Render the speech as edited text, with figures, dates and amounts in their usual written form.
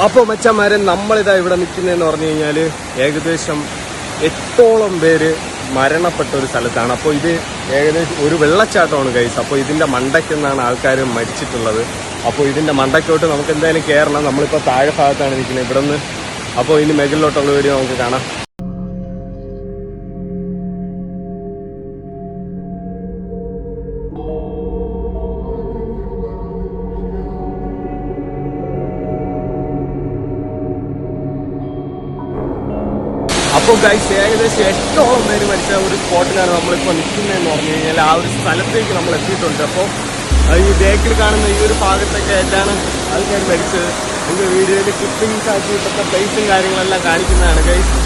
അപ്പോൾ മച്ചന്മാരെ നമ്മളിതാ ഇവിടെ നിൽക്കുന്നതെന്ന് പറഞ്ഞു കഴിഞ്ഞാൽ ഏകദേശം 8ഓളം പേര് മരണപ്പെട്ട ഒരു സ്ഥലത്താണ്. അപ്പോൾ ഇത് ഏകദേശം ഒരു വെള്ളച്ചാട്ടമാണ് ഗൈസ്. അപ്പോൾ ഇതിൻ്റെ മണ്ടയ്ക്കെന്നാണ് ആൾക്കാർ മരിച്ചിട്ടുള്ളത്. അപ്പോൾ ഇതിൻ്റെ മണ്ടയ്ക്കോട്ട് നമുക്ക് എന്തായാലും കയറണം. നമ്മളിപ്പോൾ താഴെ ഭാഗത്താണ് നിൽക്കുന്നത് ഇവിടെ നിന്ന്. അപ്പോൾ ഇനി മേഖലയിലോട്ടുള്ള വീഡിയോ നമുക്ക് കാണാം. അപ്പോൾ ഗൈസ് ഏകദേശം 8ഓളം പേര് മരിച്ച ഒരു സ്പോട്ടിലാണ് നമ്മളിപ്പോൾ നിൽക്കുന്നതെന്ന് പറഞ്ഞു കഴിഞ്ഞാൽ ആ ഒരു സ്ഥലത്തേക്ക് നമ്മൾ എത്തിയിട്ടുണ്ട്. അപ്പോൾ ഈ ബേക്കിൽ കാണുന്ന ഈ ഒരു ഭാഗത്തൊക്കെ ആയിട്ടാണ് ആൾക്കാർ മരിച്ചത്. നമുക്ക് വീഡിയോയിൽ ക്ലിപ്പിംഗ്സ് ആക്കിയിട്ടൊക്കെ പ്ലേസും കാര്യങ്ങളെല്ലാം കാണിക്കുന്നതാണ് ഗൈസ്.